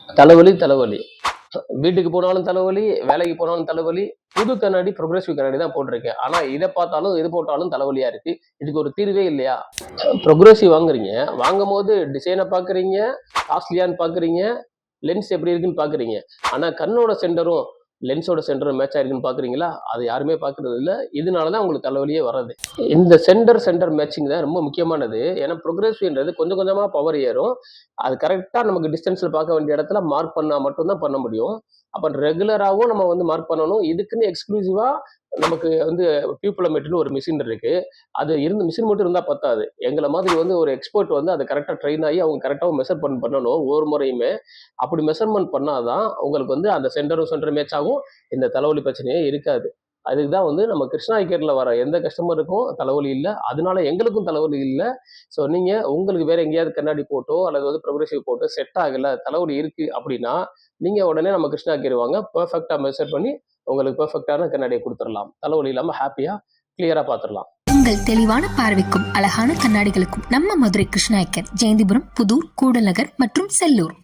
தலைவலி தலைவலி வீட்டுக்கு போனாலும் தலைவலி, வேலைக்கு போனாலும் தலைவலி. புது கண்ணாடி ப்ரொக்ரெசிவ் கண்ணாடி தான் போட்டிருக்கேன். ஆனா இதை பார்த்தாலும் இது போட்டாலும் தலைவலியா இருக்கு. இதுக்கு ஒரு தீர்வே இல்லையா? ப்ரொக்ரெசிவ் வாங்குறீங்க, வாங்கும் போது டிசைனை பார்க்குறீங்க, காஸ்ட்லியான்னு பார்க்குறீங்க, லென்ஸ் எப்படி இருக்குன்னு பார்க்குறீங்க. ஆனா கண்ணோட சென்டரும் லென்ஸோட சென்டரும் மேட்ச் ஆயிருக்குன்னு பார்க்குறீங்களா? அது யாருமே பார்க்கறது இல்லை. இதனால தான் உங்களுக்கு தலைவலியே வர்றது. இந்த சென்டர் மேட்சிங் தான் ரொம்ப முக்கியமானது. ஏன்னா ப்ரொக்ரெசிவ்ன்றது கொஞ்சம் கொஞ்சமாக பவர் ஏறும். அது கரெக்டாக நமக்கு டிஸ்டன்ஸில் பார்க்க வேண்டிய இடத்துல மார்க் பண்ணால் மட்டும்தான் பண்ண முடியும். அப்போ ரெகுலராகவும் நம்ம வந்து மார்க் பண்ணணும். இதுக்குன்னு எக்ஸ்க்ளூசிவாக நமக்கு வந்து பியூப்புலோமீட்டர்னு ஒரு மிஷின் இருக்கு. அது மிஷின் மட்டும் இருந்தால் பத்தாது. எங்களை மாதிரி வந்து ஒரு எக்ஸ்பர்ட் வந்து அதை கரெக்டாக ட்ரெயின் ஆகி அவங்க கரெக்டாக மெஷர்மெண்ட் பண்ணணும் ஒவ்வொரு முறையுமே. அப்படி மெஷர்மெண்ட் பண்ணாதான் உங்களுக்கு வந்து அந்த சென்டரும் மேட்ச் ஆகும். இந்த தலைவலி பிரச்சனையே இருக்காது. அதுக்கு தான் வந்து நம்ம கிருஷ்ணா ஐ கேர்ல வர எந்த கஸ்டமருக்கும் தலைவலி இல்லை. அதனால எங்களுக்கும் தலைவலி இல்லை. ஸோ நீங்கள் உங்களுக்கு வேற எங்கேயாவது கண்ணாடி போட்டோ அல்லது வந்து ப்ரொக்ரெசிவ் போட்டோ செட் ஆகலை, தலைவலி இருக்கு அப்படின்னா நீங்கள் உடனே நம்ம கிருஷ்ணா கேர் வாங்க. பெர்ஃபெக்டாக மெஷர் பண்ணி உங்களுக்கு பெர்ஃபெக்டான கண்ணாடியை கொடுத்துடலாம். தலைவலி இல்லாமல் ஹாப்பியாக கிளியராக பார்த்துடலாம். உங்கள் தெளிவான பார்வைக்கும் அழகான கண்ணாடிகளுக்கும் நம்ம மதுரை கிருஷ்ணா ஐ கேர், ஜெயந்திபுரம், புதூர், கூடநகர் மற்றும் செல்லூர்.